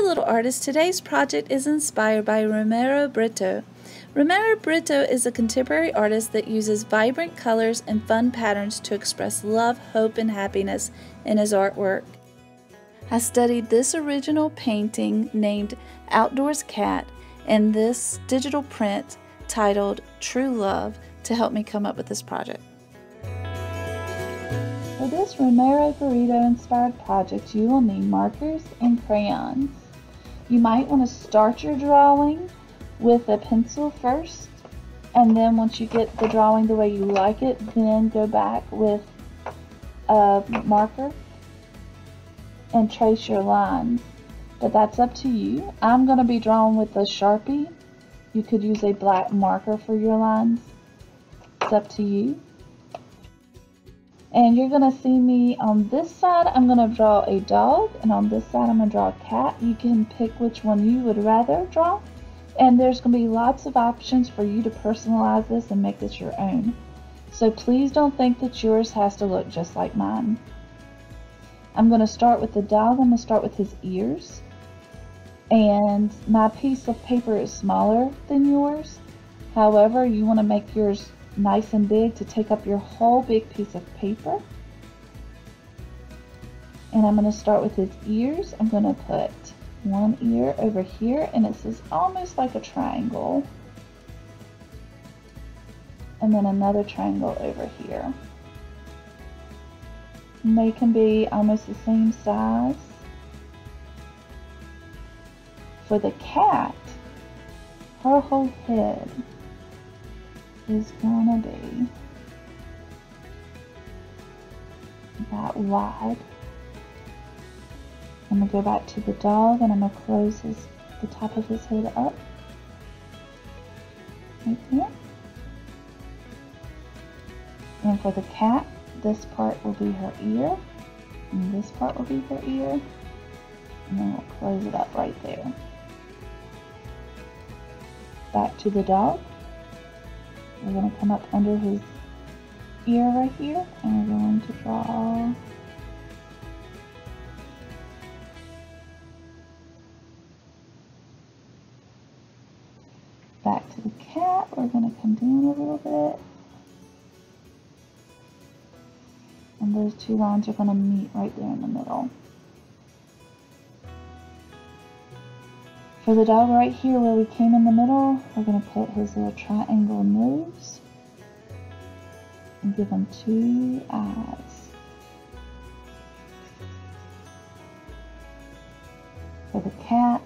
little artist. Today's project is inspired by Romero Britto. Romero Britto is a contemporary artist that uses vibrant colors and fun patterns to express love, hope, and happiness in his artwork. I studied this original painting named Outdoors Cat and this digital print titled True Love to help me come up with this project. For this Romero Britto inspired project, you will need markers and crayons. You might want to start your drawing with a pencil first, and then once you get the drawing the way you like it, then go back with a marker and trace your lines. But that's up to you. I'm going to be drawing with a Sharpie. You could use a black marker for your lines. It's up to you. And you're going to see me on this side, I'm going to draw a dog, and on this side I'm going to draw a cat. You can pick which one you would rather draw, and there's going to be lots of options for you to personalize this and make this your own. So please don't think that yours has to look just like mine. I'm going to start with the dog. I'm going to start with his ears, and my piece of paper is smaller than yours. However, you want to make yours nice and big to take up your whole big piece of paper. And I'm going to start with his ears. I'm going to put one ear over here, and this is almost like a triangle, and then another triangle over here, and they can be almost the same size. For the cat, her whole head is gonna be that wide. I'm gonna go back to the dog, and I'm gonna close the top of his head up right here. And for the cat, this part will be her ear, and this part will be her ear, and then we'll close it up right there. Back to the dog. We're going to come up under his ear right here, and we're going to draw back to the cat. We're going to come down a little bit, and those two lines are going to meet right there in the middle. For the dog right here where we came in the middle, we're going to put his little triangle nose and give him two eyes. For the cat,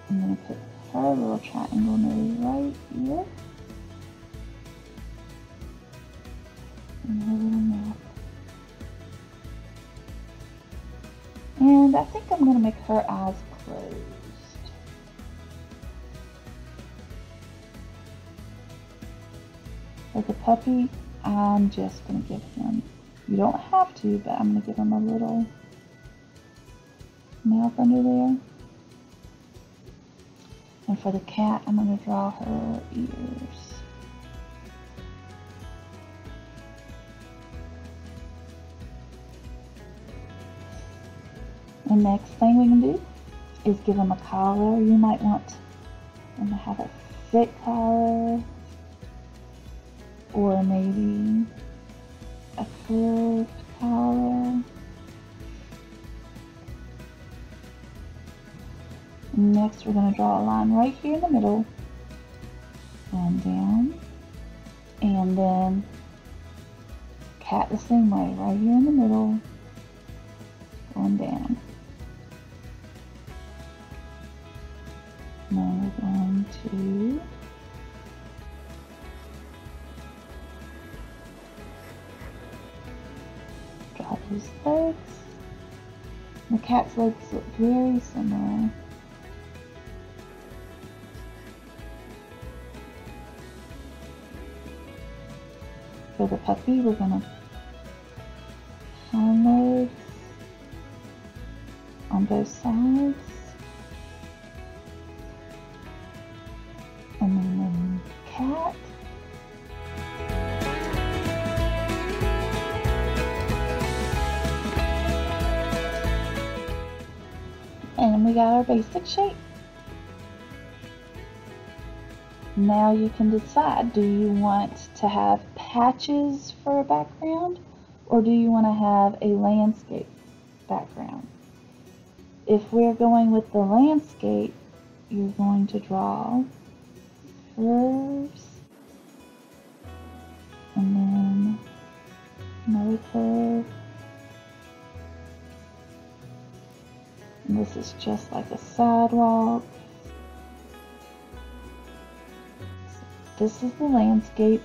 I'm going to put her little triangle nose right here and her little mouth. And I think I'm going to make her eyes closed. For the puppy, I'm just going to give him, you don't have to, but I'm going to give him a little mouth under there. And for the cat, I'm going to draw her ears. The next thing we can do is give them a collar. You might want them to have a thick collar, or maybe a curved collar. Next, we're going to draw a line right here in the middle, and down, and then cat the same way, right here in the middle, going down. Now we're going to draw his legs. The cat's legs look very similar. For the puppy, we're going to hind legs on both sides. And then the cat. got our basic shape. Now you can decide, do you want to have patches for a background, or do you want to have a landscape background? If we're going with the landscape, you're going to draw curves, and then another curve. And this is just like a sidewalk. This is the landscape.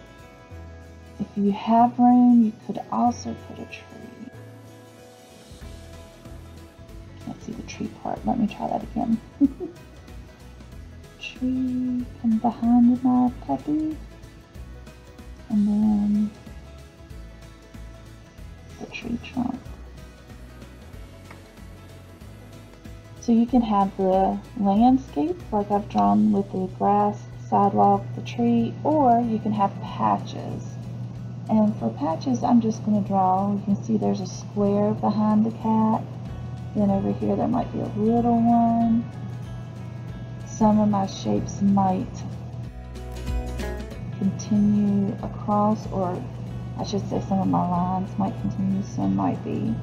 If you have room, you could also put a tree. Can't see the tree part. Let me try that again. Tree come behind my puppy. And then the tree trunk. So you can have the landscape like I've drawn with the grass, sidewalk, the tree, or you can have patches. And for patches, I'm just going to draw. You can see there's a square behind the cat. Then over here there might be a little one. Some of my shapes might continue across, or I should say some of my lines might continue. Some might be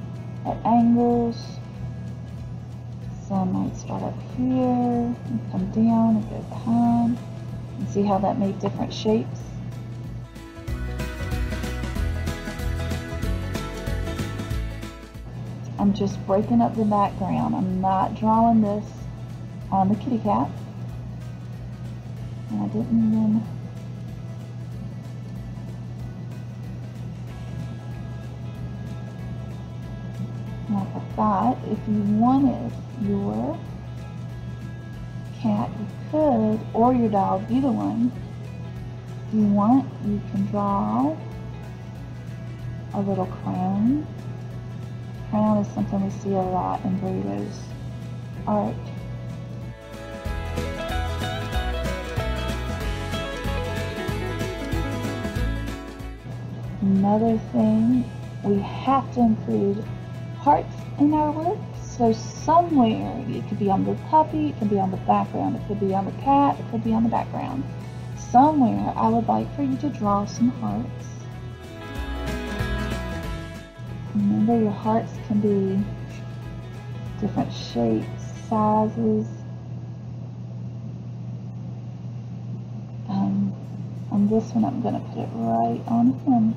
at angles. Some might start up here and come down and go behind. And see how that made different shapes? I'm just breaking up the background. I'm not drawing this on the kitty cat. And I didn't even... And I forgot, if you wanted your cat, you could, or your dog, either one. If you want, you can draw a little crown. Crown is something we see a lot in Britto's art. Another thing, we have to include hearts in our work. So somewhere, it could be on the puppy, it could be on the background, it could be on the cat, it could be on the background. Somewhere, I would like for you to draw some hearts. Remember, your hearts can be different shapes, sizes. On this one, I'm going to put it right on him.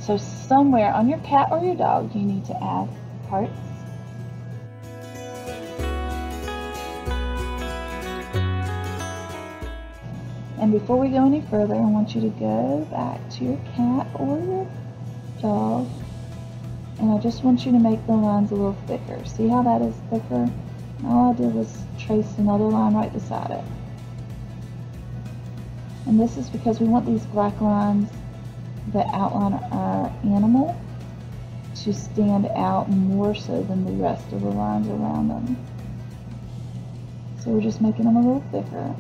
So somewhere on your cat or your dog, you need to add hearts. And before we go any further, I want you to go back to your cat or your dog, and I just want you to make the lines a little thicker. See how that is thicker? All I did was trace another line right beside it. And this is because we want these black lines that outline our animal to stand out more so than the rest of the lines around them. So we're just making them a little thicker.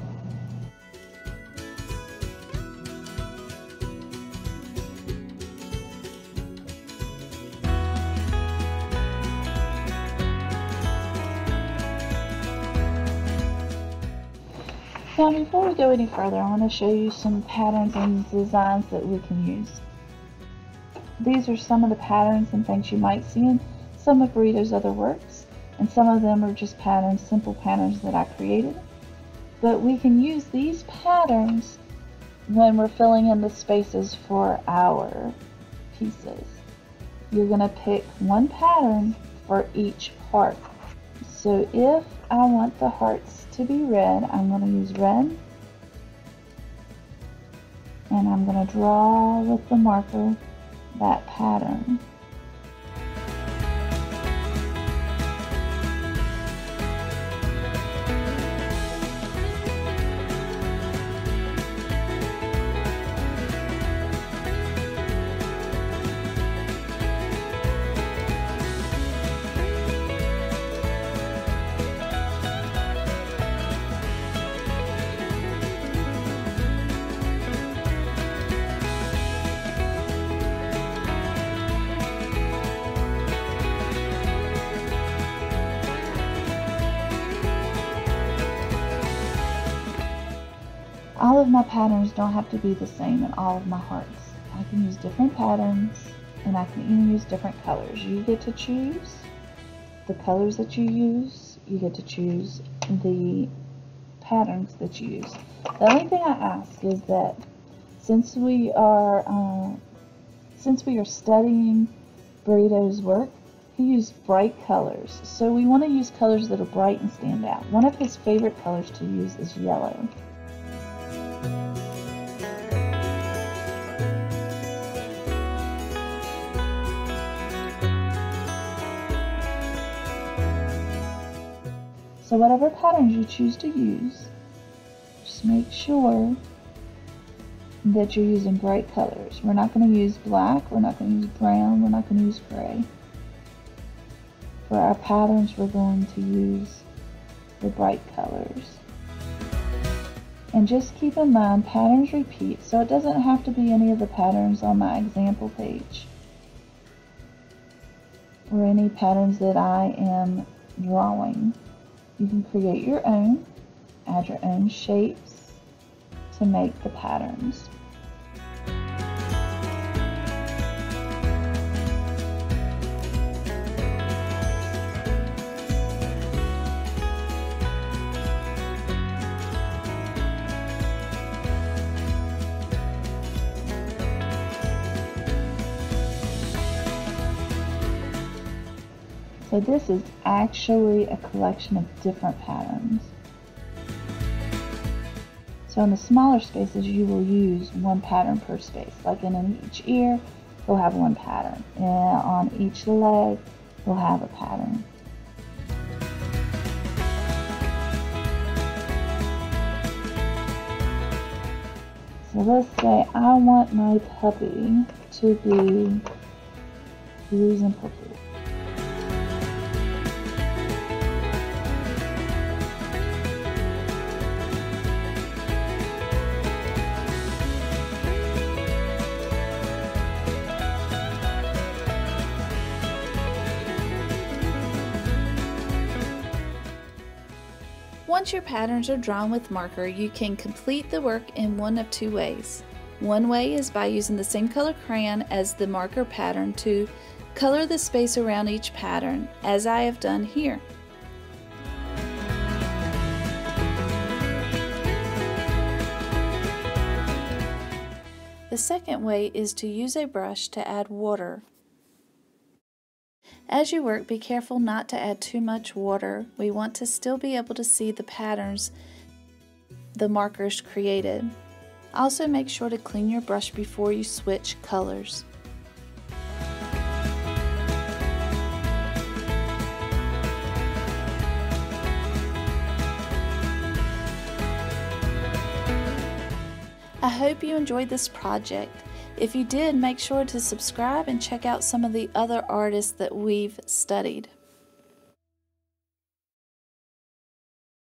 Now before we go any further, I want to show you some patterns and designs that we can use. These are some of the patterns and things you might see in some of Britto's other works, and some of them are just patterns, simple patterns that I created. But we can use these patterns when we're filling in the spaces for our pieces. You're going to pick one pattern for each part. So if I want the hearts to be red, I'm going to use red, and I'm going to draw with the marker that pattern. all of my patterns don't have to be the same in all of my hearts. I can use different patterns, and I can even use different colors. You get to choose the colors that you use. You get to choose the patterns that you use. The only thing I ask is that since we are studying Britto's work, he used bright colors. So we want to use colors that are bright and stand out. One of his favorite colors to use is yellow. So whatever patterns you choose to use, just make sure that you're using bright colors. We're not going to use black, we're not going to use brown, we're not going to use gray. For our patterns, we're going to use the bright colors. And just keep in mind, patterns repeat, so it doesn't have to be any of the patterns on my example page, or any patterns that I am drawing. You can create your own, add your own shapes to make the patterns. So this is actually a collection of different patterns. So in the smaller spaces, you will use one pattern per space. Like in each ear, you'll have one pattern. And on each leg, you'll have a pattern. So let's say I want my puppy to be blues and purple. Once your patterns are drawn with marker, you can complete the work in one of two ways. One way is by using the same color crayon as the marker pattern to color the space around each pattern, as I have done here. The second way is to use a brush to add water. As you work, be careful not to add too much water. We want to still be able to see the patterns the markers created. Also, make sure to clean your brush before you switch colors. I hope you enjoyed this project. If you did, make sure to subscribe and check out some of the other artists that we've studied.